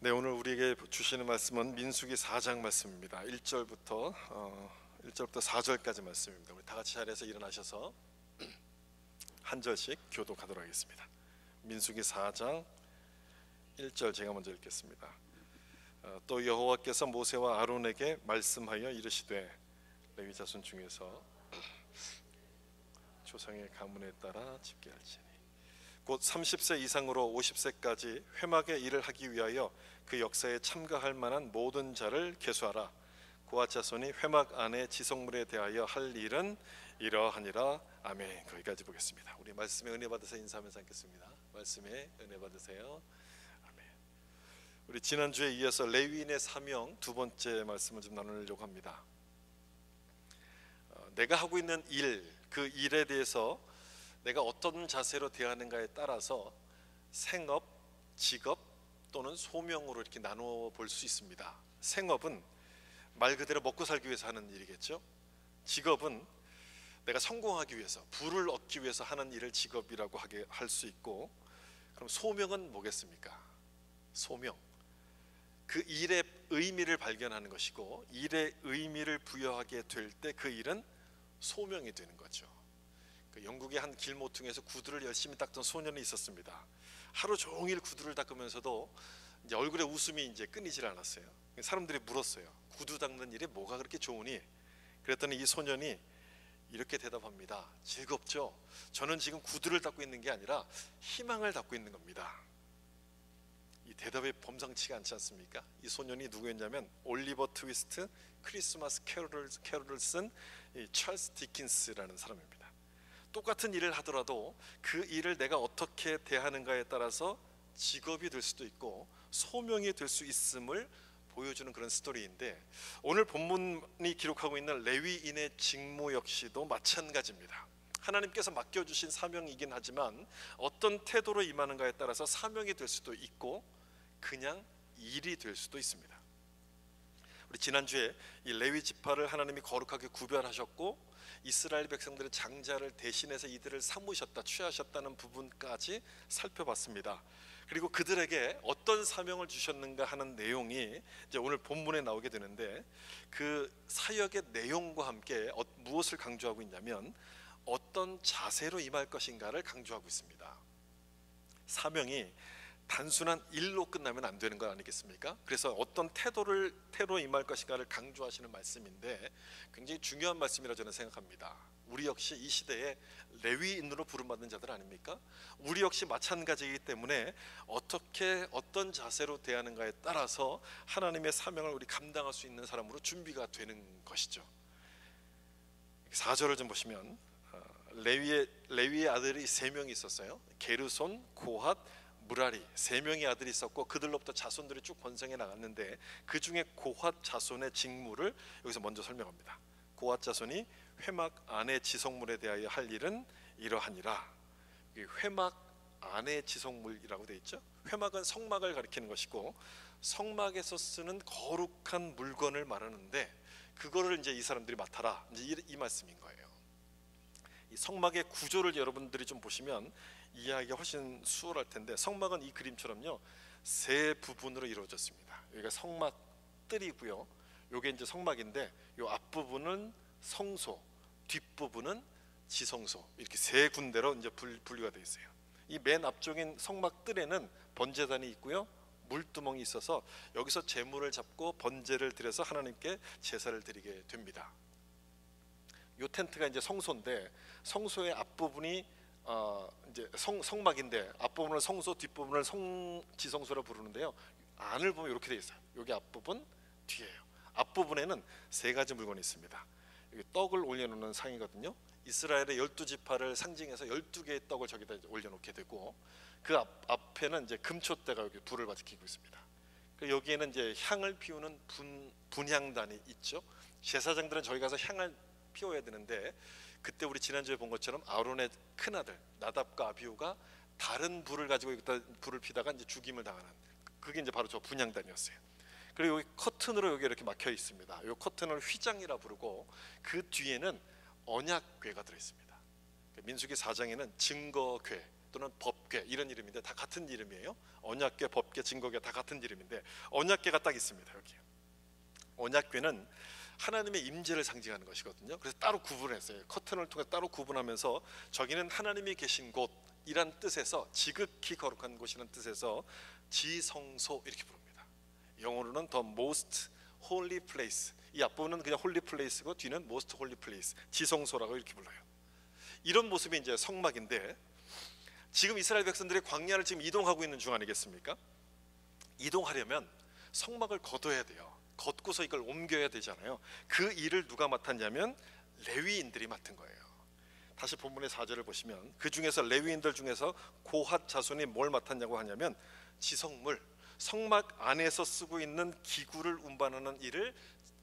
네, 오늘 우리에게 주시는 말씀은 민수기 4장 말씀입니다. 1절부터 4절까지 말씀입니다. 우리 다 같이 자리에서 일어나셔서 한 절씩 교독하도록 하겠습니다. 민수기 4장 1절 제가 먼저 읽겠습니다. 또 여호와께서 모세와 아론에게 말씀하여 이르시되 레위 자손 중에서 조상의 가문에 따라 집계할지니 곧 30세 이상으로 50세까지 회막의 일을 하기 위하여 그 역사에 참가할 만한 모든 자를 계수하라. 고앗 자손이 회막 안에 지성물에 대하여 할 일은 이러하니라. 아멘. 거기까지 보겠습니다. 우리 말씀에 은혜 받으세요. 인사하면서 읽겠습니다. 말씀에 은혜 받으세요. 아멘. 우리 지난주에 이어서 레위인의 사명 두 번째 말씀을 좀 나누려고 합니다. 내가 하고 있는 일, 그 일에 대해서 내가 어떤 자세로 대하는가에 따라서 생업, 직업 또는 소명으로 이렇게 나누어 볼 수 있습니다. 생업은 말 그대로 먹고 살기 위해서 하는 일이겠죠. 직업은 내가 성공하기 위해서, 부를 얻기 위해서 하는 일을 직업이라고 할 수 있고, 그럼 소명은 뭐겠습니까? 소명, 그 일의 의미를 발견하는 것이고, 일의 의미를 부여하게 될 때 그 일은 소명이 되는 거죠. 영국의 한 길모퉁이에서 구두를 열심히 닦던 소년이 있었습니다. 하루 종일 구두를 닦으면서도 이제 얼굴에 웃음이 이제 끊이질 않았어요. 사람들이 물었어요. 구두 닦는 일이 뭐가 그렇게 좋으니? 그랬더니 이 소년이 이렇게 대답합니다. 즐겁죠? 저는 지금 구두를 닦고 있는 게 아니라 희망을 닦고 있는 겁니다. 이 대답이 범상치가 않지 않습니까? 이 소년이 누구였냐면 올리버 트위스트 크리스마스 캐롤을 쓴 찰스 디킨스라는 사람입니다. 똑같은 일을 하더라도 그 일을 내가 어떻게 대하는가에 따라서 직업이 될 수도 있고 소명이 될 수 있음을 보여주는 그런 스토리인데, 오늘 본문이 기록하고 있는 레위인의 직무 역시도 마찬가지입니다. 하나님께서 맡겨주신 사명이긴 하지만 어떤 태도로 임하는가에 따라서 사명이 될 수도 있고 그냥 일이 될 수도 있습니다. 우리 지난주에 이 레위 지파를 하나님이 거룩하게 구별하셨고 이스라엘 백성들의 장자를 대신해서 이들을 삼으셨다, 취하셨다는 부분까지 살펴봤습니다. 그리고 그들에게 어떤 사명을 주셨는가 하는 내용이 이제 오늘 본문에 나오게 되는데, 그 사역의 내용과 함께 무엇을 강조하고 있냐면 어떤 자세로 임할 것인가를 강조하고 있습니다. 사명이 단순한 일로 끝나면 안 되는 거 아니겠습니까? 그래서 어떤 태도로 임할 것인가를 강조하시는 말씀인데 굉장히 중요한 말씀이라 저는 생각합니다. 우리 역시 이 시대에 레위인으로 부름받는 자들 아닙니까? 우리 역시 마찬가지이기 때문에 어떤 자세로 대하는가에 따라서 하나님의 사명을 우리 감당할 수 있는 사람으로 준비가 되는 것이죠. 4절을 좀 보시면 레위의 아들이 3명이 있었어요. 게르손, 고핫, 무라리, 3명의 아들이 있었고 그들로부터 자손들이 쭉 번성해 나갔는데 그 중에 고핫 자손의 직무를 여기서 먼저 설명합니다. 고핫 자손이 회막 안의 지성물에 대하여 할 일은 이러하니라. 회막 안의 지성물이라고 되어 있죠. 회막은 성막을 가리키는 것이고 성막에서 쓰는 거룩한 물건을 말하는데 그거를 이제 이 사람들이 맡아라, 이제 이 말씀인 거예요. 이 성막의 구조를 여러분들이 좀 보시면 이해하기가 훨씬 수월할 텐데, 성막은 이 그림처럼요 3부분으로 이루어졌습니다. 여기가 성막 뜰이고요, 요게 이제 성막인데 요 앞부분은 성소, 뒷부분은 지성소, 이렇게 3군데로 이제 분류가 되어 있어요. 이 맨 앞쪽인 성막 뜰에는 번제단이 있고요, 물두멍이 있어서 여기서 제물을 잡고 번제를 드려서 하나님께 제사를 드리게 됩니다. 요 텐트가 이제 성소인데 성소의 앞부분이 이제 성막인데 앞부분을 성소, 뒷부분을 지성소라 부르는데요. 안을 보면 이렇게 돼 있어요. 여기 앞부분, 뒤에요. 앞부분에는 3가지 물건이 있습니다. 여기 떡을 올려놓는 상이거든요. 이스라엘의 12지파를 상징해서 12개의 떡을 저기다 올려놓게 되고, 그 앞에는 이제 금초대가 여기 불을 밝히고 있습니다. 여기에는 이제 향을 피우는 분향단이 있죠. 제사장들은 저기 가서 향을 피워야 되는데, 그때 우리 지난주에 본 것처럼 아론의 큰아들 나답과 아비후가 다른 불을 가지고 여기다 불을 피다가 이제 죽임을 당하는, 그게 이제 바로 저 분향단이었어요. 그리고 여기 커튼으로 여기 이렇게 막혀 있습니다. 이 커튼을 휘장이라 부르고 그 뒤에는 언약궤가 들어 있습니다. 민수기 4장에는 증거궤, 또는 법궤 이런 이름인데 다 같은 이름이에요. 언약궤, 법궤, 증거궤 다 같은 이름인데 언약궤가 딱 있습니다. 여기 언약궤는 하나님의 임재를 상징하는 것이거든요. 그래서 따로 구분했어요. 커튼을 통해 따로 구분하면서 저기는 하나님이 계신 곳이란 뜻에서 지극히 거룩한 곳이라는 뜻에서 지성소 이렇게 부릅니다. 영어로는 The Most Holy Place. 이 앞부분은 그냥 Holy Place고 뒤는 Most Holy Place, 지성소라고 이렇게 불러요. 이런 모습이 이제 성막인데 지금 이스라엘 백성들이 광야를 지금 이동하고 있는 중 아니겠습니까? 이동하려면 성막을 걷어야 돼요. 걷고서 이걸 옮겨야 되잖아요. 그 일을 누가 맡았냐면 레위인들이 맡은 거예요. 다시 본문의 4절을 보시면 그 중에서 레위인들 중에서 고핫 자손이 뭘 맡았냐고 하냐면 지성물, 성막 안에서 쓰고 있는 기구를 운반하는 일을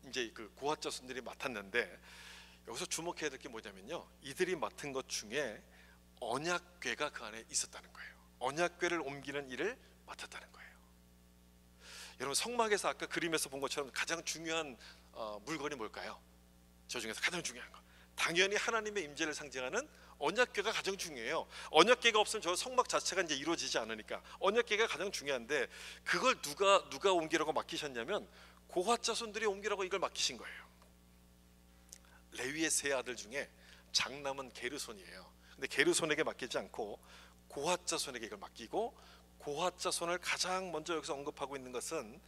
이제 그 고핫 자손들이 맡았는데 여기서 주목해야 될 게 뭐냐면요, 이들이 맡은 것 중에 언약궤가 그 안에 있었다는 거예요. 언약궤를 옮기는 일을 맡았다는 거예요. 여러분 성막에서 아까 그림에서 본 것처럼 가장 중요한 물건이 뭘까요? 저 중에서 가장 중요한 거 당연히 하나님의 임재를 상징하는 언약궤가 가장 중요해요. 언약궤가 없으면 저 성막 자체가 이제 이루어지지 않으니까 언약궤가 가장 중요한데 그걸 누가 옮기라고 맡기셨냐면 고핫 자손들이 옮기라고 이걸 맡기신 거예요. 레위의 세 아들 중에 장남은 게르손이에요. 근데 게르손에게 맡기지 않고 고핫 자손에게 이걸 맡기고 고핫 자손을 가장 먼저 여기서 언급하고 있는 것은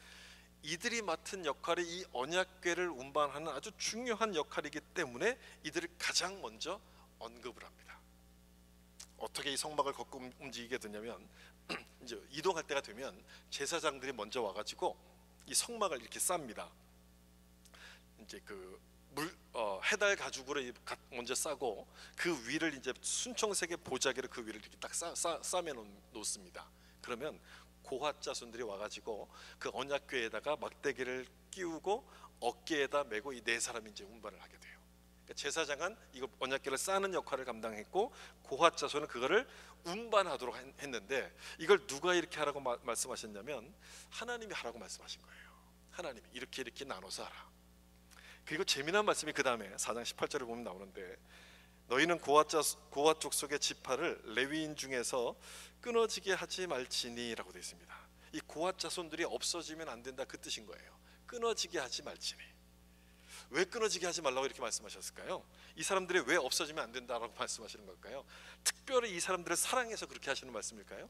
이들이 맡은 역할이 이 언약궤를 운반하는 아주 중요한 역할이기 때문에 이들을 가장 먼저 언급을 합니다. 어떻게 이 성막을 걷고 움직이게 되냐면 이제 이동할 때가 되면 제사장들이 먼저 와가지고 이 성막을 이렇게 쌉니다. 이제 그 해달 가죽으로 먼저 싸고 그 위를 이제 순청색의 보자기로 그 위를 이렇게 딱 싸매 놓습니다. 그러면 고핫 자손들이 와가지고 그 언약궤에다가 막대기를 끼우고 어깨에다 메고 이 네 사람이 이제 운반을 하게 돼요. 그러니까 제사장은 이거 언약궤를 싸는 역할을 감당했고 고핫 자손은 그거를 운반하도록 했는데 이걸 누가 이렇게 하라고 말씀하셨냐면 하나님이 하라고 말씀하신 거예요. 하나님이 이렇게 나눠서 하라. 그리고 재미난 말씀이 그 다음에 4장 18절을 보면 나오는데 너희는 고핫 족속의 지파를 레위인 중에서 끊어지게 하지 말지니 라고 되어 있습니다. 이 고핫 자손들이 없어지면 안 된다 그 뜻인 거예요. 끊어지게 하지 말지니. 왜 끊어지게 하지 말라고 이렇게 말씀하셨을까요? 이 사람들이 왜 없어지면 안 된다라고 말씀하시는 걸까요? 특별히 이 사람들을 사랑해서 그렇게 하시는 말씀일까요?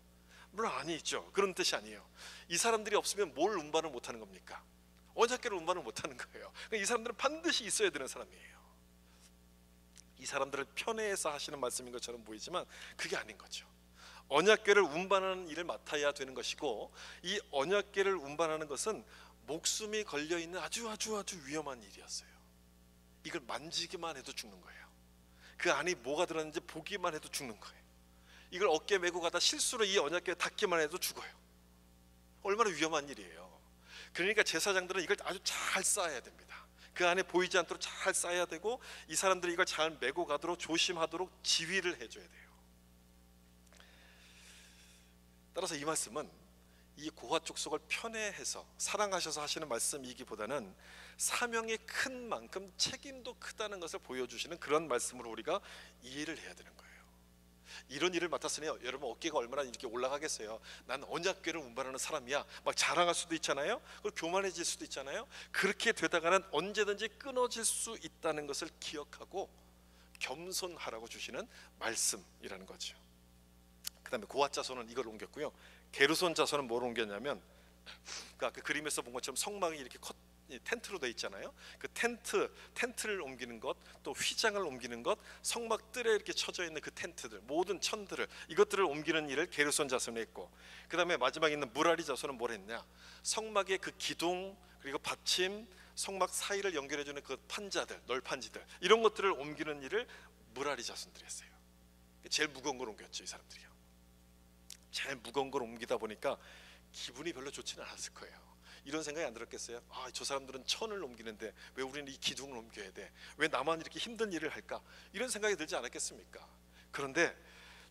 물론 아니죠. 그런 뜻이 아니에요. 이 사람들이 없으면 뭘 운반을 못하는 겁니까? 언약궤를 운반을 못하는 거예요. 그러니까 이 사람들은 반드시 있어야 되는 사람이에요. 이 사람들을 편애해서 하시는 말씀인 것처럼 보이지만 그게 아닌 거죠. 언약궤를 운반하는 일을 맡아야 되는 것이고 이 언약궤를 운반하는 것은 목숨이 걸려있는 아주 위험한 일이었어요. 이걸 만지기만 해도 죽는 거예요. 그 안에 뭐가 들었는지 보기만 해도 죽는 거예요. 이걸 어깨에 메고 가다 실수로 이 언약궤에 닿기만 해도 죽어요. 얼마나 위험한 일이에요. 그러니까 제사장들은 이걸 아주 잘 쌓아야 됩니다. 그 안에 보이지 않도록 잘 쌓아야 되고 이 사람들이 이걸 잘 메고 가도록 조심하도록 지휘를 해줘야 돼요. 따라서 이 말씀은 이 고핫 족속을 편애해서 사랑하셔서 하시는 말씀이기보다는 사명이 큰 만큼 책임도 크다는 것을 보여주시는 그런 말씀으로 우리가 이해를 해야 되는 거예요. 이런 일을 맡았으니 여러분 어깨가 얼마나 이렇게 올라가겠어요. 난 언약궤를 운반하는 사람이야 막 자랑할 수도 있잖아요. 그리고 교만해질 수도 있잖아요. 그렇게 되다가는 언제든지 끊어질 수 있다는 것을 기억하고 겸손하라고 주시는 말씀이라는 거죠. 그 다음에 고핫 자손은 이걸 옮겼고요. 게르손 자손은 뭘 옮겼냐면 그 그림에서 본 것처럼 성막이 이렇게 텐트로 되어 있잖아요. 그 텐트를 옮기는 것, 또 휘장을 옮기는 것, 성막 뜰에 이렇게 쳐져 있는 그 텐트들, 모든 천들을 이것들을 옮기는 일을 게르손 자손이 했고, 그 다음에 마지막에 있는 무라리 자손은 뭘 했냐? 성막의 그 기둥 그리고 받침, 성막 사이를 연결해주는 그 판자들, 널판지들 이런 것들을 옮기는 일을 무라리 자손들이 했어요. 제일 무거운 걸 옮겼죠, 이 사람들이요. 제일 무거운 걸 옮기다 보니까 기분이 별로 좋지는 않았을 거예요. 이런 생각이 안 들었겠어요? 저 사람들은 천을 옮기는데 왜 우리는 이 기둥을 옮겨야 돼? 왜 나만 이렇게 힘든 일을 할까? 이런 생각이 들지 않았겠습니까? 그런데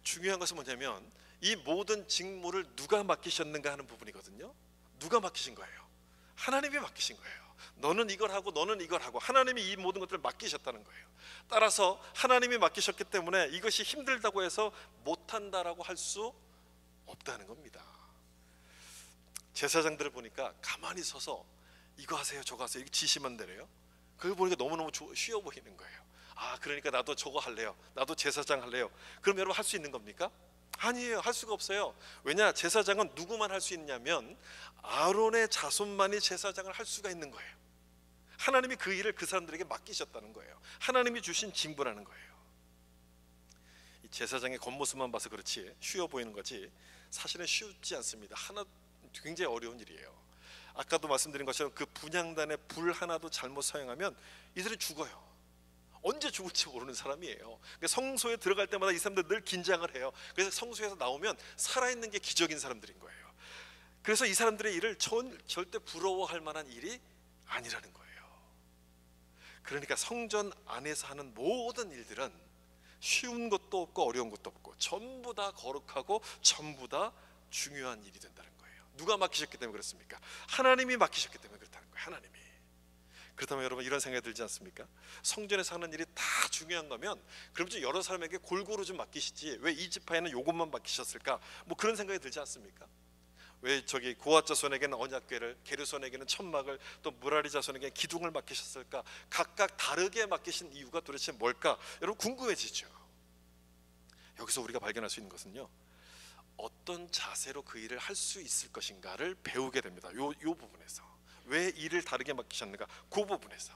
중요한 것은 뭐냐면 이 모든 직무를 누가 맡기셨는가 하는 부분이거든요. 누가 맡기신 거예요? 하나님이 맡기신 거예요. 너는 이걸 하고 너는 이걸 하고 하나님이 이 모든 것들을 맡기셨다는 거예요. 따라서 하나님이 맡기셨기 때문에 이것이 힘들다고 해서 못한다라고 할 수 없다는 겁니다. 제사장들을 보니까 가만히 서서 이거 하세요 저거 하세요 이렇게 지시만 되래요. 그걸 보니까 너무너무 쉬워 보이는 거예요. 아, 그러니까 나도 저거 할래요, 나도 제사장 할래요. 그럼 여러분 할 수 있는 겁니까? 아니에요. 할 수가 없어요. 왜냐? 제사장은 누구만 할 수 있냐면 아론의 자손만이 제사장을 할 수가 있는 거예요. 하나님이 그 일을 그 사람들에게 맡기셨다는 거예요. 하나님이 주신 징부라는 거예요. 이 제사장의 겉모습만 봐서 그렇지 쉬워 보이는 거지 사실은 쉽지 않습니다. 굉장히 어려운 일이에요. 아까도 말씀드린 것처럼 그 분향단에 불 하나도 잘못 사용하면 이들은 죽어요. 언제 죽을지 모르는 사람이에요. 그러니까 성소에 들어갈 때마다 이 사람들 늘 긴장을 해요. 그래서 성소에서 나오면 살아있는 게 기적인 사람들인 거예요. 그래서 이 사람들의 일을 절대 부러워할 만한 일이 아니라는 거예요. 그러니까 성전 안에서 하는 모든 일들은 쉬운 것도 없고 어려운 것도 없고 전부 다 거룩하고 전부 다 중요한 일이 된다는 거예요. 누가 맡기셨기 때문에 그렇습니까? 하나님이 맡기셨기 때문에 그렇다는 거예요. 하나님이. 그렇다면 여러분 이런 생각이 들지 않습니까? 성전에서 하는 일이 다 중요한 거면 그럼 좀 여러 사람에게 골고루 좀 맡기시지 왜 이 지파에는 요것만 맡기셨을까? 뭐 그런 생각이 들지 않습니까? 왜 저기 고앗 자손에게는 언약궤를, 게르손에게는 천막을, 또 무라리 자손에게는 기둥을 맡기셨을까? 각각 다르게 맡기신 이유가 도대체 뭘까? 여러분 궁금해지죠. 여기서 우리가 발견할 수 있는 것은요, 어떤 자세로 그 일을 할 수 있을 것인가를 배우게 됩니다. 요 부분에서 왜 일을 다르게 맡기셨는가? 그 부분에서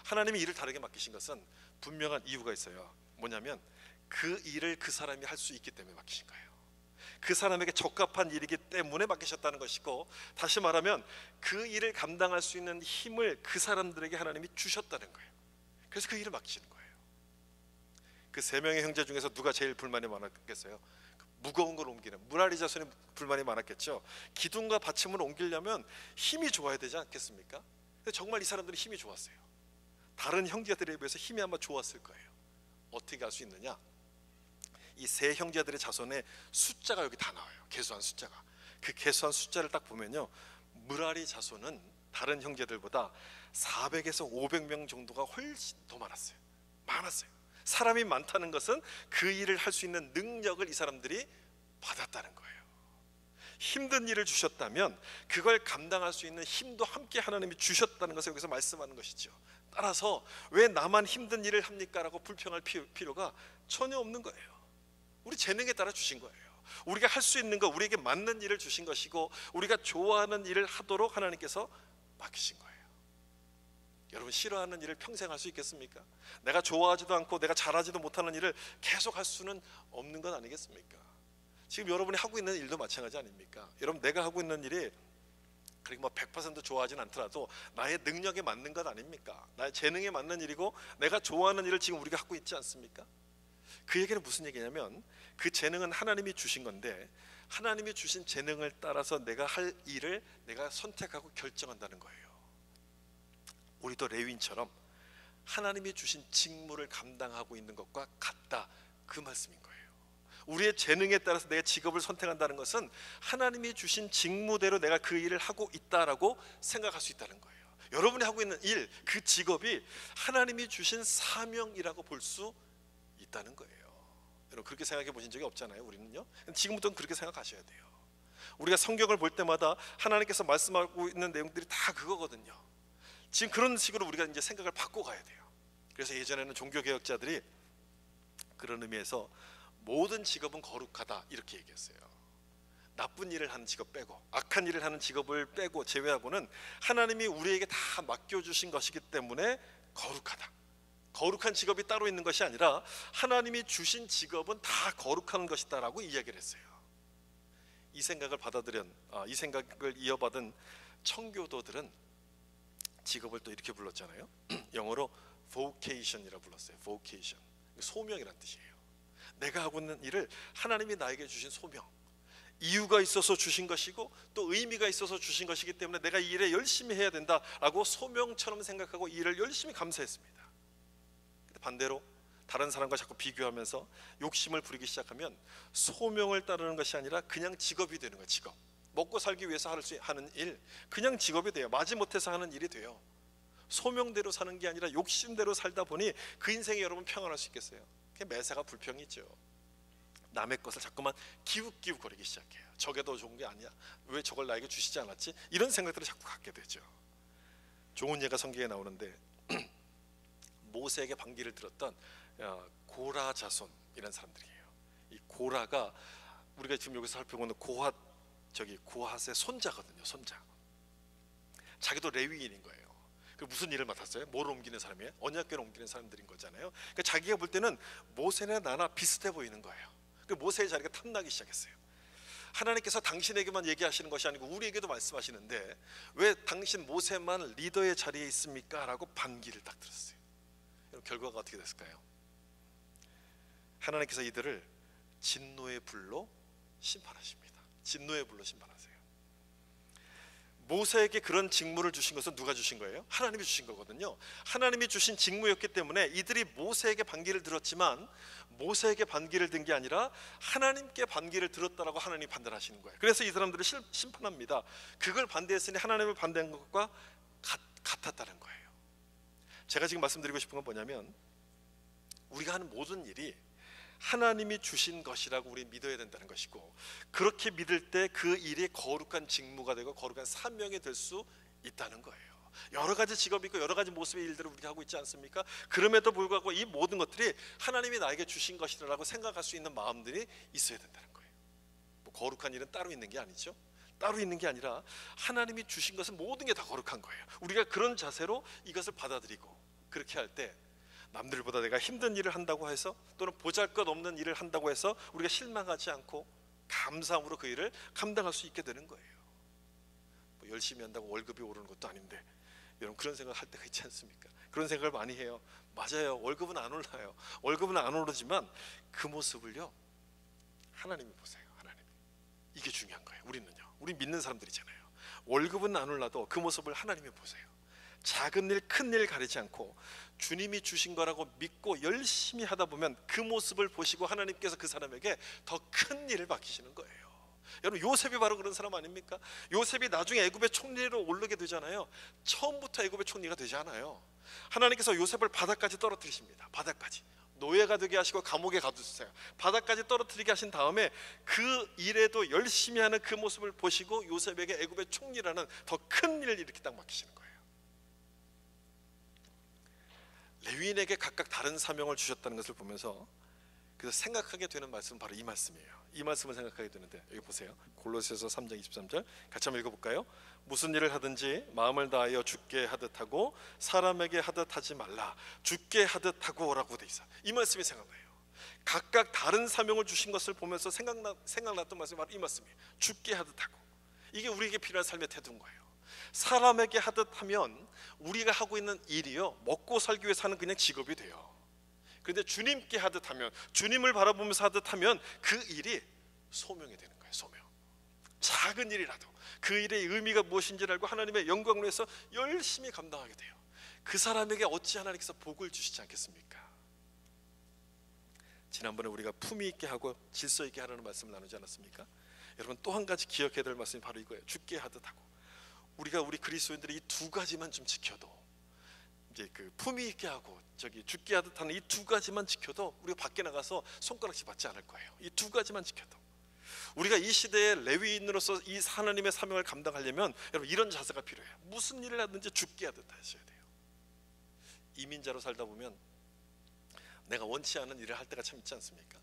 하나님이 일을 다르게 맡기신 것은 분명한 이유가 있어요. 뭐냐면 그 일을 그 사람이 할 수 있기 때문에 맡기신 거예요. 그 사람에게 적합한 일이기 때문에 맡기셨다는 것이고, 다시 말하면 그 일을 감당할 수 있는 힘을 그 사람들에게 하나님이 주셨다는 거예요. 그래서 그 일을 맡기시는 거예요. 그 세 명의 형제 중에서 누가 제일 불만이 많았겠어요? 무거운 걸 옮기는 무라리 자손이 불만이 많았겠죠. 기둥과 받침을 옮기려면 힘이 좋아야 되지 않겠습니까? 근데 정말 이 사람들은 힘이 좋았어요. 다른 형제들에 비해서 힘이 아마 좋았을 거예요. 어떻게 알 수 있느냐? 이 세 형제들의 자손의 숫자가 여기 다 나와요. 계수한 숫자가. 그 계수한 숫자를 딱 보면요, 무라리 자손은 다른 형제들보다 400에서 500명 정도가 훨씬 더 많았어요. 사람이 많다는 것은 그 일을 할 수 있는 능력을 이 사람들이 받았다는 거예요. 힘든 일을 주셨다면 그걸 감당할 수 있는 힘도 함께 하나님이 주셨다는 것을 여기서 말씀하는 것이죠. 따라서 왜 나만 힘든 일을 합니까? 라고 불평할 필요가 전혀 없는 거예요. 우리 재능에 따라 주신 거예요. 우리가 할 수 있는 거, 우리에게 맞는 일을 주신 것이고 우리가 좋아하는 일을 하도록 하나님께서 맡기신 거예요. 여러분 싫어하는 일을 평생 할 수 있겠습니까? 내가 좋아하지도 않고 내가 잘하지도 못하는 일을 계속 할 수는 없는 것 아니겠습니까? 지금 여러분이 하고 있는 일도 마찬가지 아닙니까? 여러분 내가 하고 있는 일이 그렇게 뭐 100% 좋아하진 않더라도 나의 능력에 맞는 것 아닙니까? 나의 재능에 맞는 일이고 내가 좋아하는 일을 지금 우리가 하고 있지 않습니까? 그 얘기는 무슨 얘기냐면 그 재능은 하나님이 주신 건데 하나님이 주신 재능을 따라서 내가 할 일을 내가 선택하고 결정한다는 거예요. 우리도 레위인처럼 하나님이 주신 직무를 감당하고 있는 것과 같다, 그 말씀인 거예요. 우리의 재능에 따라서 내 직업을 선택한다는 것은 하나님이 주신 직무대로 내가 그 일을 하고 있다라고 생각할 수 있다는 거예요. 여러분이 하고 있는 일, 그 직업이 하나님이 주신 사명이라고 볼 수 있다는 거예요. 여러분 그렇게 생각해 보신 적이 없잖아요. 우리는요. 지금부터는 그렇게 생각하셔야 돼요. 우리가 성경을 볼 때마다 하나님께서 말씀하고 있는 내용들이 다 그거거든요. 지금 그런 식으로 우리가 이제 생각을 바꿔 가야 돼요. 그래서 예전에는 종교개혁자들이 그런 의미에서 모든 직업은 거룩하다 이렇게 얘기했어요. 나쁜 일을 하는 직업 빼고, 악한 일을 하는 직업을 빼고 제외하고는 하나님이 우리에게 다 맡겨주신 것이기 때문에 거룩하다. 거룩한 직업이 따로 있는 것이 아니라 하나님이 주신 직업은 다 거룩한 것이다 라고 이야기를 했어요. 이 생각을 이 생각을 이어받은 청교도들은 직업을 또 이렇게 불렀잖아요. 영어로 vocation이라고 불렀어요. vocation, 소명이란 뜻이에요. 내가 하고 있는 일을 하나님이 나에게 주신 소명, 이유가 있어서 주신 것이고 또 의미가 있어서 주신 것이기 때문에 내가 이 일에 열심히 해야 된다라고 소명처럼 생각하고 이 일을 열심히 감사했습니다. 반대로 다른 사람과 자꾸 비교하면서 욕심을 부리기 시작하면 소명을 따르는 것이 아니라 그냥 직업이 되는 거예요. 직업. 먹고 살기 위해서 하는 일, 그냥 직업이 돼요. 마지못해서 하는 일이 돼요. 소명대로 사는 게 아니라 욕심대로 살다 보니 그 인생이 여러분 평안할 수 있겠어요? 그게 매사가 불평이죠. 남의 것을 자꾸만 기웃기웃거리기 시작해요. 저게 더 좋은 게 아니야? 왜 저걸 나에게 주시지 않았지? 이런 생각들을 자꾸 갖게 되죠. 좋은 예가 성경에 나오는데 모세에게 반기를 들었던 고라 자손이라는 사람들이에요. 이 고라가 우리가 지금 여기서 살펴보는 고핫의 손자거든요. 손자. 자기도 레위인인 거예요. 그 무슨 일을 맡았어요? 뭘 옮기는 사람이에요? 언약궤를 옮기는 사람들인 거잖아요. 그러니까 자기가 볼 때는 모세나 나나 비슷해 보이는 거예요. 그 모세의 자리가 탐나기 시작했어요. 하나님께서 당신에게만 얘기하시는 것이 아니고 우리에게도 말씀하시는데 왜 당신 모세만 리더의 자리에 있습니까? 라고 반기를 딱 들었어요. 결과가 어떻게 됐을까요? 하나님께서 이들을 진노의 불로 심판하십니다. 진노의 불로 심판하세요. 모세에게 그런 직무를 주신 것은 누가 주신 거예요? 하나님이 주신 거거든요. 하나님이 주신 직무였기 때문에 이들이 모세에게 반기를 들었지만 모세에게 반기를 든 게 아니라 하나님께 반기를 들었다라고 하나님이 판단하시는 거예요. 그래서 이 사람들을 심판합니다. 그걸 반대했으니 하나님을 반대한 것과 같았다는 거예요. 제가 지금 말씀드리고 싶은 건 뭐냐면 우리가 하는 모든 일이 하나님이 주신 것이라고 우리 믿어야 된다는 것이고, 그렇게 믿을 때 그 일이 거룩한 직무가 되고 거룩한 사명이 될 수 있다는 거예요. 여러 가지 직업이 있고 여러 가지 모습의 일들을 우리가 하고 있지 않습니까? 그럼에도 불구하고 이 모든 것들이 하나님이 나에게 주신 것이라고 생각할 수 있는 마음들이 있어야 된다는 거예요. 뭐 거룩한 일은 따로 있는 게 아니죠. 따로 있는 게 아니라 하나님이 주신 것은 모든 게 다 거룩한 거예요. 우리가 그런 자세로 이것을 받아들이고 그렇게 할 때 남들보다 내가 힘든 일을 한다고 해서 또는 보잘것없는 일을 한다고 해서 우리가 실망하지 않고 감사함으로 그 일을 감당할 수 있게 되는 거예요. 뭐 열심히 한다고 월급이 오르는 것도 아닌데 여러분 그런 생각 할 때가 있지 않습니까? 그런 생각을 많이 해요. 맞아요. 월급은 안 올라요. 월급은 안 오르지만 그 모습을요 하나님이 보세요. 하나님. 이게 중요한 거예요. 우리 믿는 사람들이잖아요. 월급은 안 올라도 그 모습을 하나님이 보세요. 작은 일, 큰 일 가리지 않고 주님이 주신 거라고 믿고 열심히 하다 보면 그 모습을 보시고 하나님께서 그 사람에게 더 큰 일을 맡기시는 거예요. 여러분 요셉이 바로 그런 사람 아닙니까? 요셉이 나중에 애굽의 총리로 오르게 되잖아요. 처음부터 애굽의 총리가 되지 않아요. 하나님께서 요셉을 바다까지 떨어뜨리십니다. 바다까지 노예가 되게 하시고 감옥에 가두세요. 바다까지 떨어뜨리게 하신 다음에 그 일에도 열심히 하는 그 모습을 보시고 요셉에게 애굽의 총리라는 더 큰 일을 이렇게 딱 맡기시는 거예요. 레위인에게 각각 다른 사명을 주셨다는 것을 보면서 그래서 생각하게 되는 말씀은 바로 이 말씀이에요. 이 말씀을 생각하게 되는데 여기 보세요. 골로새서 3장 23절 같이 한번 읽어볼까요? 무슨 일을 하든지 마음을 다하여 주께 하듯 하고 사람에게 하듯 하지 말라. 주께 하듯 하고 오라고 돼 있어. 이 말씀이 생각나요. 각각 다른 사명을 주신 것을 보면서 생각났던 말씀이 바로 이 말씀이에요. 주께 하듯 하고. 이게 우리에게 필요한 삶의 태도인 거예요. 사람에게 하듯 하면 우리가 하고 있는 일이요 먹고 살기 위해 사는 그냥 직업이 돼요. 그런데 주님께 하듯 하면, 주님을 바라보면서 하듯 하면 그 일이 소명이 되는 거예요. 소명. 작은 일이라도 그 일의 의미가 무엇인지를 알고 하나님의 영광을 위해서 열심히 감당하게 돼요. 그 사람에게 어찌 하나님께서 복을 주시지 않겠습니까? 지난번에 우리가 품위 있게 하고 질서 있게 하라는 말씀을 나누지 않았습니까? 여러분 또 한 가지 기억해야 될 말씀이 바로 이거예요. 주께 하듯 하고. 우리 그리스도인들이 이 두 가지만 좀 지켜도, 이제 그 품위 있게 하고 주께 하듯 하는 이 두 가지만 지켜도 우리가 밖에 나가서 손가락질 받지 않을 거예요. 이 두 가지만 지켜도. 우리가 이 시대의 레위인으로서 이 하나님의 사명을 감당하려면 여러분 이런 자세가 필요해요. 무슨 일을 하든지 주께 하듯 하셔야 돼요. 이민자로 살다 보면 내가 원치 않은 일을 할 때가 참 있지 않습니까?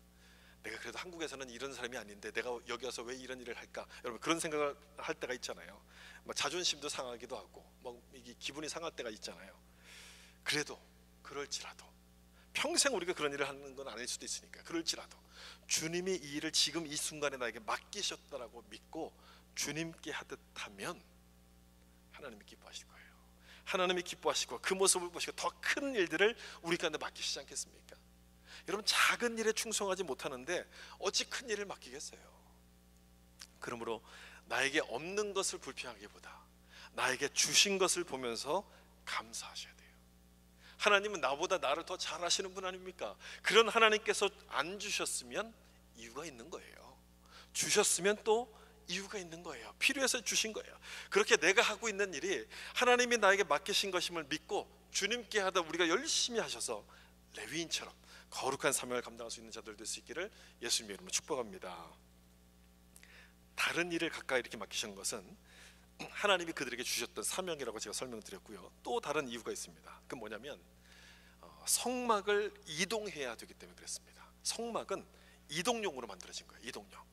내가 그래도 한국에서는 이런 사람이 아닌데 내가 여기 와서 왜 이런 일을 할까? 여러분 그런 생각을 할 때가 있잖아요. 막 자존심도 상하기도 하고 막 이게 기분이 상할 때가 있잖아요. 그래도 그럴지라도 평생 우리가 그런 일을 하는 건 아닐 수도 있으니까 그럴지라도 주님이 이 일을 지금 이 순간에 나에게 맡기셨다라고 믿고 주님께 하듯 하면 하나님이 기뻐하실 거예요. 하나님이 기뻐하시고 그 모습을 보시고 더 큰 일들을 우리 가운데 맡기시지 않겠습니까? 여러분 작은 일에 충성하지 못하는데 어찌 큰 일을 맡기겠어요? 그러므로 나에게 없는 것을 불평하기보다 나에게 주신 것을 보면서 감사하셔야 돼요. 하나님은 나보다 나를 더 잘 아시는 분 아닙니까? 그런 하나님께서 안 주셨으면 이유가 있는 거예요. 주셨으면 또 이유가 있는 거예요. 필요해서 주신 거예요. 그렇게 내가 하고 있는 일이 하나님이 나에게 맡기신 것임을 믿고 주님께 하다 우리가 열심히 하셔서 레위인처럼 거룩한 사명을 감당할 수 있는 자들 될 수 있기를 예수님의 이름으로 축복합니다. 다른 일을 가까이 이렇게 맡기시는 것은 하나님이 그들에게 주셨던 사명이라고 제가 설명드렸고요. 또 다른 이유가 있습니다. 그 뭐냐면 성막을 이동해야 되기 때문에 그랬습니다. 성막은 이동용으로 만들어진 거예요. 이동용.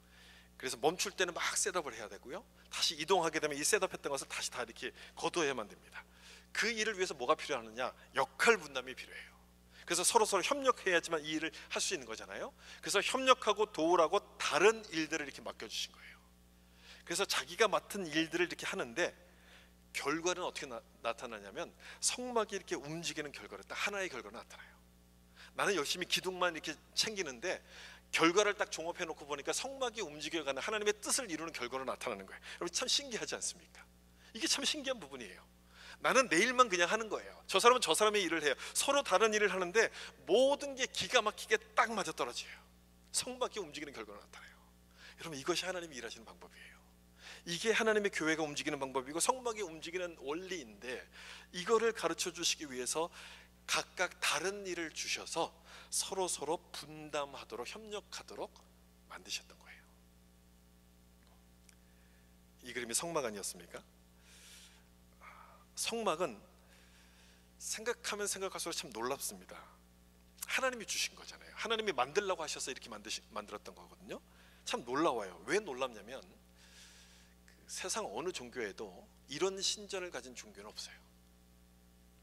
그래서 멈출 때는 막 셋업을 해야 되고요. 다시 이동하게 되면 이 셋업했던 것을 다시 다 이렇게 거두어야만 됩니다. 그 일을 위해서 뭐가 필요하느냐? 역할 분담이 필요해요. 그래서 서로 협력해야지만 이 일을 할 수 있는 거잖아요. 그래서 협력하고 도우라고 다른 일들을 이렇게 맡겨주신 거예요. 그래서 자기가 맡은 일들을 이렇게 하는데 결과는 어떻게 나타나냐면 성막이 이렇게 움직이는 결과를 딱 하나의 결과가 나타나요. 나는 열심히 기둥만 이렇게 챙기는데 결과를 딱 종합해 놓고 보니까 성막이 움직여가는 하나님의 뜻을 이루는 결과로 나타나는 거예요. 여러분 참 신기하지 않습니까? 이게 참 신기한 부분이에요. 나는 내 일만 그냥 하는 거예요. 저 사람은 저 사람의 일을 해요. 서로 다른 일을 하는데 모든 게 기가 막히게 딱 맞아떨어져요. 성막이 움직이는 결과가 나타나요. 여러분 이것이 하나님이 일하시는 방법이에요. 이게 하나님의 교회가 움직이는 방법이고 성막이 움직이는 원리인데 이거를 가르쳐 주시기 위해서 각각 다른 일을 주셔서 서로 분담하도록 협력하도록 만드셨던 거예요. 이 그림이 성막 아니었습니까? 성막은 생각하면 생각할수록 참 놀랍습니다. 하나님이 주신 거잖아요. 하나님이 만들라고 하셔서 이렇게 만들었던 거거든요. 참 놀라워요. 왜 놀랍냐면 세상 어느 종교에도 이런 신전을 가진 종교는 없어요.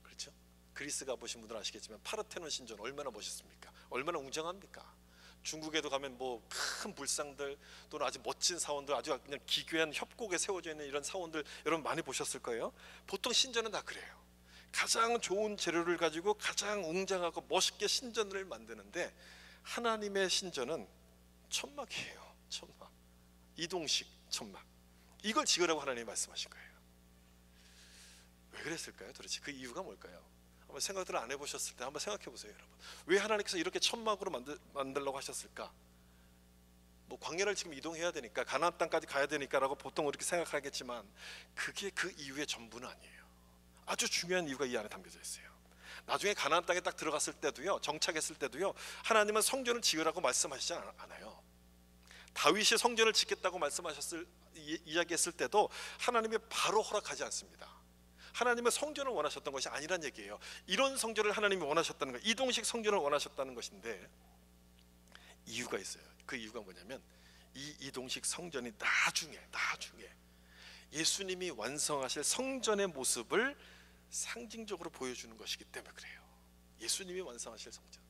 그렇죠? 그리스 가보신 분들은 아시겠지만 파르테논 신전 얼마나 멋있습니까? 얼마나 웅장합니까? 중국에도 가면 뭐 큰 불상들 또는 아주 멋진 사원들, 아주 그냥 기괴한 협곡에 세워져 있는 이런 사원들 여러분 많이 보셨을 거예요. 보통 신전은 다 그래요. 가장 좋은 재료를 가지고 가장 웅장하고 멋있게 신전을 만드는데 하나님의 신전은 천막이에요. 천막. 이동식 천막. 이걸 지으라고 하나님이 말씀하신 거예요. 왜 그랬을까요? 도대체 그 이유가 뭘까요? 한번 생각들 안 해보셨을 때 한번 생각해 보세요, 여러분. 왜 하나님께서 이렇게 천막으로 만들려고 하셨을까? 뭐 광야를 지금 이동해야 되니까 가나안 땅까지 가야 되니까라고 보통 이렇게 생각하겠지만 그게 그 이유의 전부는 아니에요. 아주 중요한 이유가 이 안에 담겨져 있어요. 나중에 가나안 땅에 딱 들어갔을 때도요, 정착했을 때도요, 하나님은 성전을 지으라고 말씀하시지 않아요. 다윗이 성전을 짓겠다고 이야기했을 때도 하나님이 바로 허락하지 않습니다. 하나님은 성전을 원하셨던 것이 아니란 얘기예요. 이런 성전을 하나님이 원하셨다는 거, 이동식 성전을 원하셨다는 것인데 이유가 있어요. 그 이유가 뭐냐면 이 이동식 성전이 나중에 예수님이 완성하실 성전의 모습을 상징적으로 보여주는 것이기 때문에 그래요. 예수님이 완성하실 성전,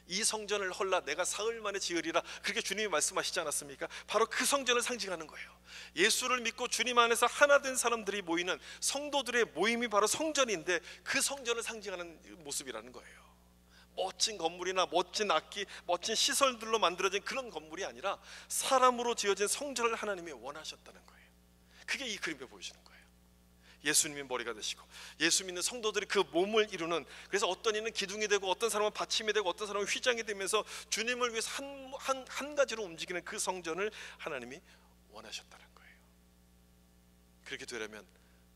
이 성전을 헐라 내가 사흘 만에 지으리라, 그렇게 주님이 말씀하시지 않았습니까? 바로 그 성전을 상징하는 거예요. 예수를 믿고 주님 안에서 하나 된 사람들이 모이는 성도들의 모임이 바로 성전인데 그 성전을 상징하는 모습이라는 거예요. 멋진 건물이나 멋진 악기, 멋진 시설들로 만들어진 그런 건물이 아니라 사람으로 지어진 성전을 하나님이 원하셨다는 거예요. 그게 이 그림에 보여지는 거예요. 예수님이 머리가 되시고 예수 믿는 성도들이 그 몸을 이루는, 그래서 어떤 이는 기둥이 되고 어떤 사람은 받침이 되고 어떤 사람은 휘장이 되면서 주님을 위해서 한 가지로 움직이는 그 성전을 하나님이 원하셨다는 거예요. 그렇게 되려면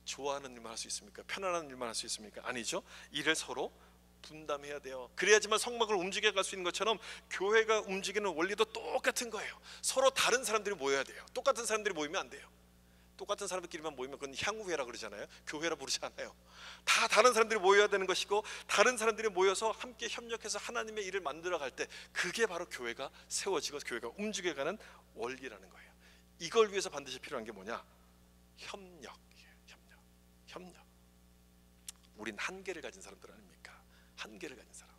좋아하는 일만 할 수 있습니까? 편안한 일만 할 수 있습니까? 아니죠. 이를 서로 분담해야 돼요. 그래야지만 성막을 움직여 갈 수 있는 것처럼 교회가 움직이는 원리도 똑같은 거예요. 서로 다른 사람들이 모여야 돼요. 똑같은 사람들이 모이면 안 돼요. 똑같은 사람들끼리만 모이면 그건 향후회라 그러잖아요. 교회라 부르지 않아요. 다 다른 사람들이 모여야 되는 것이고, 다른 사람들이 모여서 함께 협력해서 하나님의 일을 만들어 갈 때 그게 바로 교회가 세워지고 교회가 움직여가는 원리라는 거예요. 이걸 위해서 반드시 필요한 게 뭐냐? 협력이에요. 협력. 우린 한계를 가진 사람들 아닙니까? 한계를 가진 사람.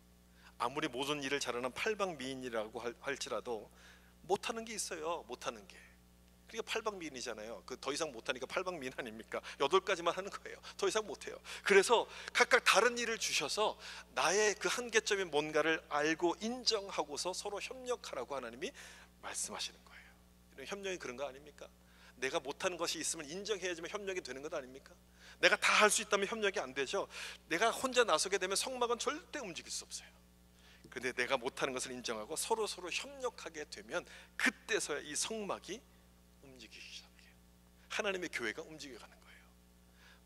아무리 모든 일을 잘하는 팔방미인이라고 할지라도 못하는 게 있어요. 못하는 게. 그러니까 팔방미인이잖아요. 그 더 이상 못하니까 팔방미인 아닙니까? 8가지만 하는 거예요. 더 이상 못해요. 그래서 각각 다른 일을 주셔서 나의 그 한계점이 뭔가를 알고 인정하고서 서로 협력하라고 하나님이 말씀하시는 거예요. 이런 협력이 그런 거 아닙니까? 내가 못하는 것이 있으면 인정해야지만 협력이 되는 것 아닙니까? 내가 다 할 수 있다면 협력이 안 되죠. 내가 혼자 나서게 되면 성막은 절대 움직일 수 없어요. 그런데 내가 못하는 것을 인정하고 서로 협력하게 되면 그때서야 이 성막이 움직이기 시작해요. 하나님의 교회가 움직여가는 거예요.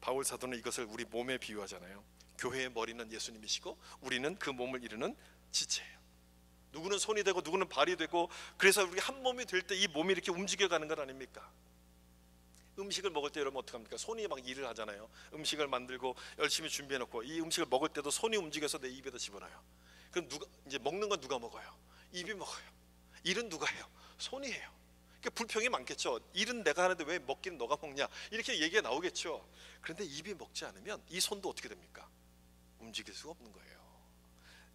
바울 사도는 이것을 우리 몸에 비유하잖아요. 교회의 머리는 예수님이시고 우리는 그 몸을 이루는 지체예요. 누구는 손이 되고 누구는 발이 되고, 그래서 우리 한 몸이 될 때 이 몸이 이렇게 움직여가는 것 아닙니까? 음식을 먹을 때 여러분 어떡합니까? 손이 막 일을 하잖아요. 음식을 만들고 열심히 준비해놓고 이 음식을 먹을 때도 손이 움직여서 내 입에다 집어넣어요. 그럼 누가 이제 먹는 건 누가 먹어요? 입이 먹어요. 일은 누가 해요? 손이 해요. 그러니까 불평이 많겠죠. 일은 내가 하는데 왜 먹기는 너가 먹냐, 이렇게 얘기가 나오겠죠. 그런데 입이 먹지 않으면 이 손도 어떻게 됩니까? 움직일 수가 없는 거예요.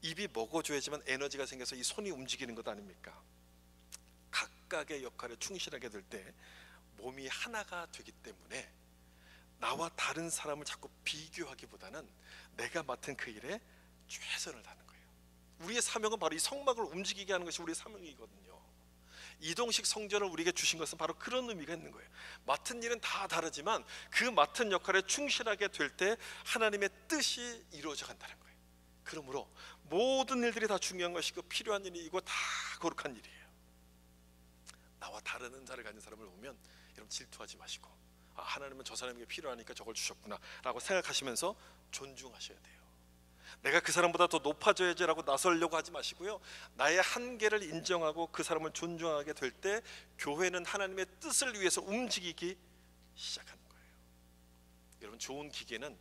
입이 먹어줘야지만 에너지가 생겨서 이 손이 움직이는 것 아닙니까? 각각의 역할에 충실하게 될 때 몸이 하나가 되기 때문에 나와 다른 사람을 자꾸 비교하기보다는 내가 맡은 그 일에 최선을 다하는 거예요. 우리의 사명은 바로 이 성막을 움직이게 하는 것이 우리의 사명이거든요. 이동식 성전을 우리에게 주신 것은 바로 그런 의미가 있는 거예요. 맡은 일은 다 다르지만 그 맡은 역할에 충실하게 될 때 하나님의 뜻이 이루어져 간다는 거예요. 그러므로 모든 일들이 다 중요한 것이고 필요한 일이고 다 거룩한 일이에요. 나와 다른 은사를 가진 사람을 보면 여러분 질투하지 마시고, 아, 하나님은 저 사람에게 필요하니까 저걸 주셨구나 라고 생각하시면서 존중하셔야 돼요. 내가 그 사람보다 더 높아져야지라고 나서려고 하지 마시고요, 나의 한계를 인정하고 그 사람을 존중하게 될 때 교회는 하나님의 뜻을 위해서 움직이기 시작하는 거예요. 여러분, 좋은 기계는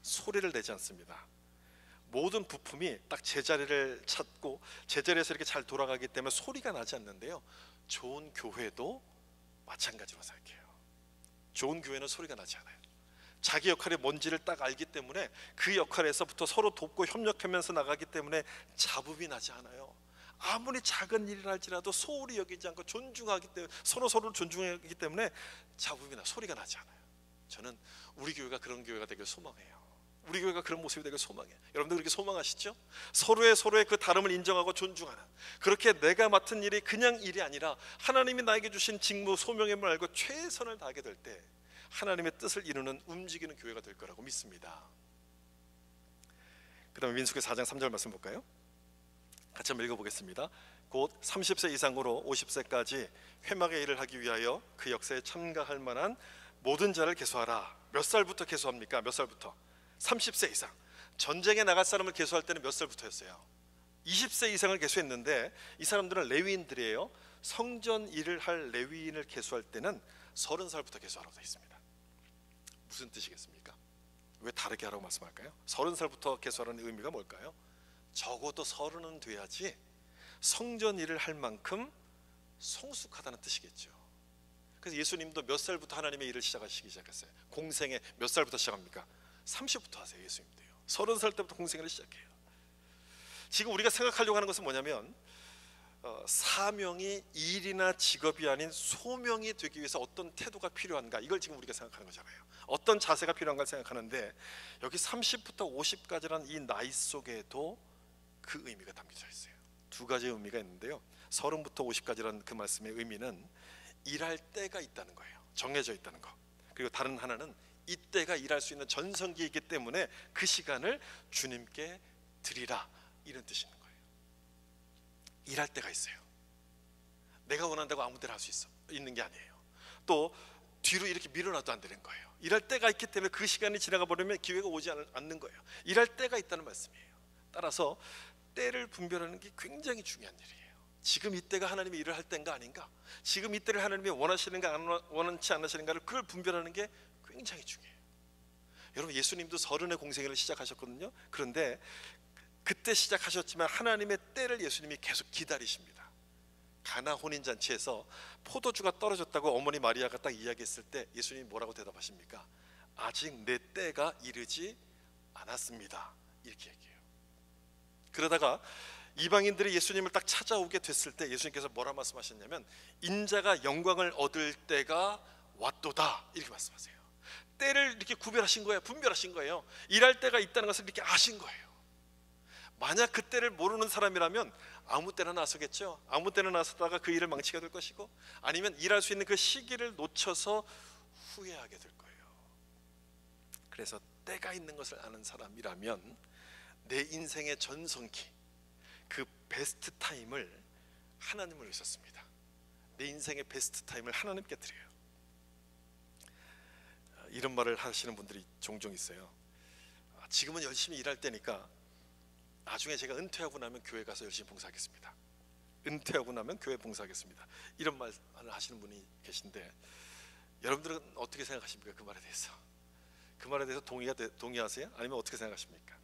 소리를 내지 않습니다. 모든 부품이 딱 제자리를 찾고 제자리에서 이렇게 잘 돌아가기 때문에 소리가 나지 않는데요, 좋은 교회도 마찬가지로 생각해요. 좋은 교회는 소리가 나지 않아요. 자기 역할이 뭔지를 딱 알기 때문에 그 역할에서부터 서로 돕고 협력하면서 나가기 때문에 잡음이 나지 않아요. 아무리 작은 일이라 할지라도 소홀히 여기지 않고 존중하기 때문에, 서로를 존중하기 때문에 잡음이 소리가 나지 않아요. 저는 우리 교회가 그런 교회가 되길 소망해요. 우리 교회가 그런 모습이 되길 소망해요. 여러분들 그렇게 소망하시죠? 서로의 그 다름을 인정하고 존중하는, 그렇게 내가 맡은 일이 그냥 일이 아니라 하나님이 나에게 주신 직무 소명임을 알고 최선을 다하게 될 때 하나님의 뜻을 이루는 움직이는 교회가 될 거라고 믿습니다. 그 다음에 민수기 4장 3절 말씀 볼까요? 같이 한번 읽어보겠습니다. 곧 30세 이상으로 50세까지 회막의 일을 하기 위하여 그 역사에 참가할 만한 모든 자를 계수하라. 몇 살부터 계수합니까? 몇 살부터? 30세 이상. 전쟁에 나갈 사람을 계수할 때는 몇 살부터였어요? 20세 이상을 계수했는데 이 사람들은 레위인들이에요. 성전 일을 할 레위인을 계수할 때는 30살부터 계수하라고 되어 있습니다. 무슨 뜻이겠습니까? 왜 다르게 하라고 말씀할까요? 30살부터 계수하라는 의미가 뭘까요? 적어도 30은 돼야지 성전 일을 할 만큼 성숙하다는 뜻이겠죠. 그래서 예수님도 몇 살부터 하나님의 일을 시작하시기 시작했어요? 공생에 몇 살부터 시작합니까? 30부터 하세요. 예수님도요. 30살 때부터 공생애를 시작해요. 지금 우리가 생각하려고 하는 것은 뭐냐면 사명이 일이나 직업이 아닌 소명이 되기 위해서 어떤 태도가 필요한가, 이걸 지금 우리가 생각하는 거잖아요. 어떤 자세가 필요한가 생각하는데, 여기 30부터 50까지라는 이 나이 속에도 그 의미가 담겨져 있어요. 두 가지 의미가 있는데요, 30부터 50까지라는 그 말씀의 의미는 일할 때가 있다는 거예요. 정해져 있다는 거. 그리고 다른 하나는 이때가 일할 수 있는 전성기이기 때문에 그 시간을 주님께 드리라, 이런 뜻이 있는 거예요. 일할 때가 있어요. 내가 원한다고 아무 데나 할 수 있는 게 아니에요. 또 뒤로 이렇게 밀어놔도 안 되는 거예요. 일할 때가 있기 때문에 그 시간이 지나가 버리면 기회가 오지 않는 거예요. 일할 때가 있다는 말씀이에요. 따라서 때를 분별하는 게 굉장히 중요한 일이에요. 지금 이때가 하나님이 일을 할 때인가 아닌가, 지금 이때를 하나님이 원하시는가 원하지 않으시는가를 그걸 분별하는 게 굉장히 중요해요. 여러분, 예수님도 30의 공생애를 시작하셨거든요. 그런데 그때 시작하셨지만 하나님의 때를 예수님이 계속 기다리십니다. 가나 혼인잔치에서 포도주가 떨어졌다고 어머니 마리아가 딱 이야기했을 때 예수님이 뭐라고 대답하십니까? 아직 내 때가 이르지 않았습니다, 이렇게 얘기해요. 그러다가 이방인들이 예수님을 딱 찾아오게 됐을 때 예수님께서 뭐라 말씀하셨냐면, 인자가 영광을 얻을 때가 왔도다, 이렇게 말씀하세요. 때를 이렇게 구별하신 거예요. 분별하신 거예요. 일할 때가 있다는 것을 이렇게 아신 거예요. 만약 그 때를 모르는 사람이라면 아무 때나 나서겠죠. 아무 때나 나서다가 그 일을 망치게 될 것이고, 아니면 일할 수 있는 그 시기를 놓쳐서 후회하게 될 거예요. 그래서 때가 있는 것을 아는 사람이라면 내 인생의 전성기, 그 베스트 타임을 하나님을 위해서 씁니다. 내 인생의 베스트 타임을 하나님께 드려요. 이런 말을 하시는 분들이 종종 있어요. 지금은 열심히 일할 때니까 나중에 제가 은퇴하고 나면 교회 가서 열심히 봉사하겠습니다. 은퇴하고 나면 교회 봉사하겠습니다. 이런 말을 하시는 분이 계신데, 여러분들은 어떻게 생각하십니까? 그 말에 대해서. 그 말에 대해서 동의하세요? 아니면 어떻게 생각하십니까?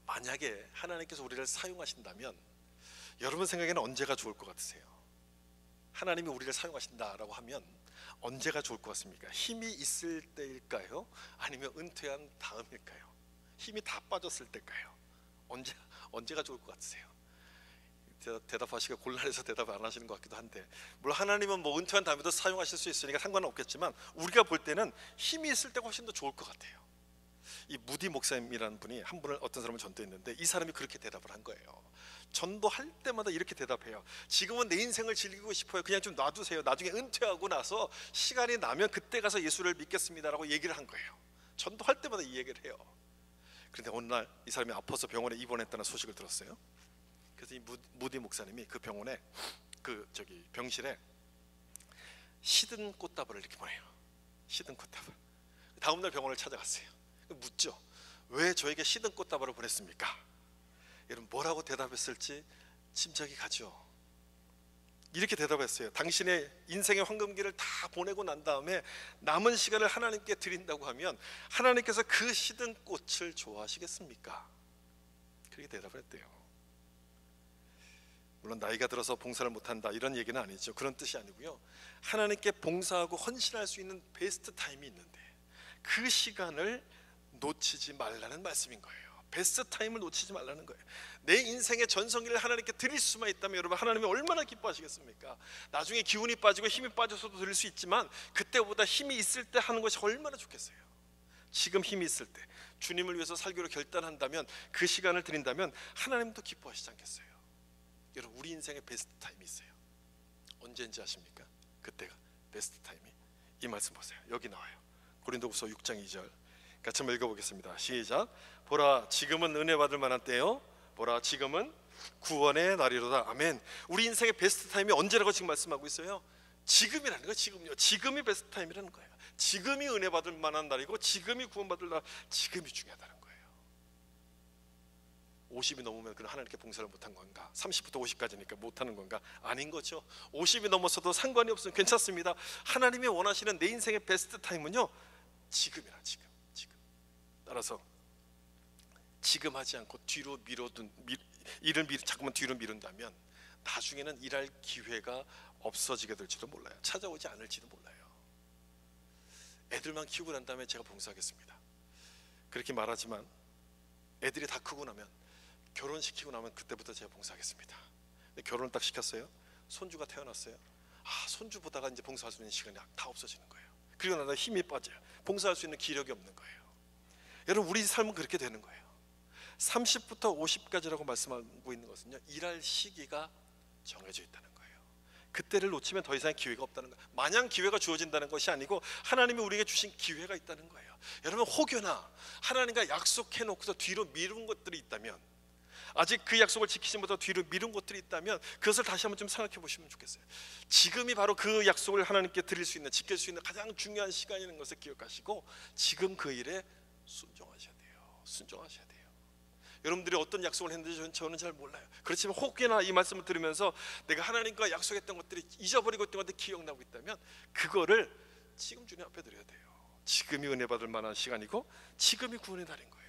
만약에 하나님께서 우리를 사용하신다면 여러분 생각에는 언제가 좋을 것 같으세요? 하나님이 우리를 사용하신다라고 하면 언제가 좋을 것 같습니까? 힘이 있을 때일까요? 아니면 은퇴한 다음일까요? 힘이 다 빠졌을 때일까요? 언제가 좋을 것 같으세요? 대답하시기가 곤란해서 대답 안 하시는 것 같기도 한데, 물론 하나님은 뭐 은퇴한 다음에도 사용하실 수 있으니까 상관은 없겠지만 우리가 볼 때는 힘이 있을 때가 훨씬 더 좋을 것 같아요. 이 무디 목사님이라는 분이 한 분을, 어떤 사람을 전도했는데 이 사람이 그렇게 대답을 한 거예요. 전도할 때마다 이렇게 대답해요. 지금은 내 인생을 즐기고 싶어요. 그냥 좀 놔두세요. 나중에 은퇴하고 나서 시간이 나면 그때 가서 예수를 믿겠습니다라고 얘기를 한 거예요. 전도할 때마다 이 얘기를 해요. 그런데 어느 날 이 사람이 아파서 병원에 입원했다는 소식을 들었어요. 그래서 이 무디 목사님이 그 병원에 병실에 시든 꽃다발을 이렇게 보내요. 시든 꽃다발. 다음 날 병원을 찾아갔어요. 묻죠. 왜 저에게 시든 꽃다발을 보냈습니까? 여러분 뭐라고 대답했을지 짐작이 가죠. 이렇게 대답했어요. 당신의 인생의 황금기를 다 보내고 난 다음에 남은 시간을 하나님께 드린다고 하면 하나님께서 그 시든 꽃을 좋아하시겠습니까? 그렇게 대답을 했대요. 물론 나이가 들어서 봉사를 못한다 이런 얘기는 아니죠. 그런 뜻이 아니고요. 하나님께 봉사하고 헌신할 수 있는 베스트 타임이 있는데 그 시간을 놓치지 말라는 말씀인 거예요. 베스트 타임을 놓치지 말라는 거예요. 내 인생의 전성기를 하나님께 드릴 수만 있다면 여러분 하나님이 얼마나 기뻐하시겠습니까? 나중에 기운이 빠지고 힘이 빠져서도 드릴 수 있지만 그때보다 힘이 있을 때 하는 것이 얼마나 좋겠어요. 지금 힘이 있을 때 주님을 위해서 살기로 결단한다면, 그 시간을 드린다면 하나님도 기뻐하시지 않겠어요? 여러분 우리 인생의 베스트 타임이 있어요. 언제인지 아십니까? 그때가 베스트 타임이. 이 말씀 보세요. 여기 나와요. 고린도후서 6장 2절 같이 한번 읽어보겠습니다. 시작. 보라 지금은 은혜 받을 만한 때요, 보라 지금은 구원의 날이로다. 아멘. 우리 인생의 베스트 타임이 언제라고 지금 말씀하고 있어요? 지금이라는 거예요. 지금요. 지금이 베스트 타임이라는 거예요. 지금이 은혜 받을 만한 날이고 지금이 구원받을 날, 지금이 중요하다는 거예요. 50이 넘으면 그럼 하나님께 봉사를 못한 건가? 30부터 50까지니까 못하는 건가? 아닌 거죠. 50이 넘어서도 상관이 없으면 괜찮습니다. 하나님이 원하시는 내 인생의 베스트 타임은요, 지금이라. 지금. 따라서 지금 하지 않고 뒤로 일을 자꾸만 뒤로 미룬다면 나중에는 일할 기회가 없어지게 될지도 몰라요. 찾아오지 않을지도 몰라요. 애들만 키우고 난 다음에 제가 봉사하겠습니다. 그렇게 말하지만 애들이 다 크고 나면, 결혼시키고 나면 그때부터 제가 봉사하겠습니다. 근데 결혼을 딱 시켰어요. 손주가 태어났어요. 손주 보다가 이제 봉사할 수 있는 시간이 다 없어지는 거예요. 그리고 나서 힘이 빠져요. 봉사할 수 있는 기력이 없는 거예요. 여러분 우리 삶은 그렇게 되는 거예요. 30부터 50까지라고 말씀하고 있는 것은요, 일할 시기가 정해져 있다는 거예요. 그때를 놓치면 더 이상 기회가 없다는 거예요. 마냥 기회가 주어진다는 것이 아니고 하나님이 우리에게 주신 기회가 있다는 거예요. 여러분 혹여나 하나님과 약속해놓고서 뒤로 미룬 것들이 있다면, 아직 그 약속을 지키지 못하고 뒤로 미룬 것들이 있다면 그것을 다시 한번 좀 생각해 보시면 좋겠어요. 지금이 바로 그 약속을 하나님께 드릴 수 있는, 지킬 수 있는 가장 중요한 시간이라는 것을 기억하시고 지금 그 일에 순종하셔야 돼요. 순종하셔야 돼요. 여러분들이 어떤 약속을 했는지 저는 잘 몰라요. 그렇지만 혹여나 이 말씀을 들으면서 내가 하나님과 약속했던 것들이 잊어버리고 있던 것들이 기억나고 있다면 그거를 지금 주님 앞에 드려야 돼요. 지금이 은혜 받을 만한 시간이고 지금이 구원의 날인 거예요.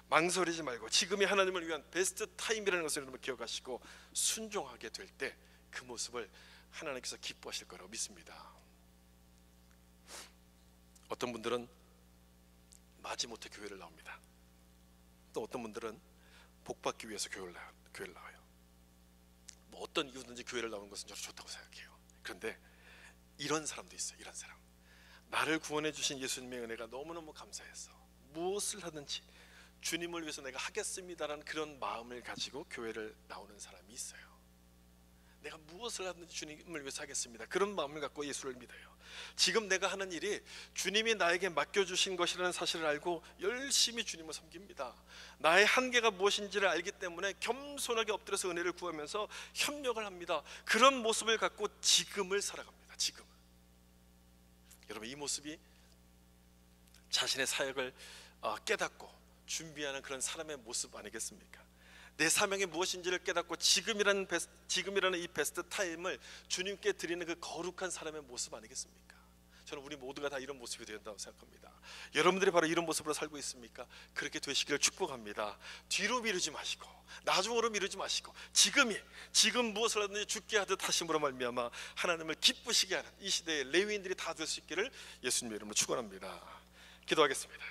망설이지 말고 지금이 하나님을 위한 베스트 타임이라는 것을 여러분 기억하시고 순종하게 될 때 그 모습을 하나님께서 기뻐하실 거라고 믿습니다. 어떤 분들은 마지못해 교회를 나옵니다. 또 어떤 분들은 복받기 위해서 교회를 나와요. 뭐 어떤 이유든지 교회를 나오는 것은 저는 좋다고 생각해요. 그런데 이런 사람도 있어요. 이런 사람, 나를 구원해 주신 예수님의 은혜가 너무너무 감사해서 무엇을 하든지 주님을 위해서 내가 하겠습니다라는 그런 마음을 가지고 교회를 나오는 사람이 있어요. 내가 무엇을 하든지 주님을 위해서 하겠습니다, 그런 마음을 갖고 예수를 믿어요. 지금 내가 하는 일이 주님이 나에게 맡겨주신 것이라는 사실을 알고 열심히 주님을 섬깁니다. 나의 한계가 무엇인지를 알기 때문에 겸손하게 엎드려서 은혜를 구하면서 협력을 합니다. 그런 모습을 갖고 지금을 살아갑니다. 지금. 여러분 이 모습이 자신의 사역을 깨닫고 준비하는 그런 사람의 모습 아니겠습니까? 내 사명이 무엇인지를 깨닫고 지금이라는 이 베스트 타임을 주님께 드리는 그 거룩한 사람의 모습 아니겠습니까? 저는 우리 모두가 다 이런 모습이 된다고 생각합니다. 여러분들이 바로 이런 모습으로 살고 있습니까? 그렇게 되시기를 축복합니다. 뒤로 미루지 마시고 나중으로 미루지 마시고 지금 무엇을 하든지 죽게 하듯 하심으로 말미암아 하나님을 기쁘시게 하는 이 시대의 레위인들이 다 될 수 있기를 예수님의 이름으로 축원합니다. 기도하겠습니다.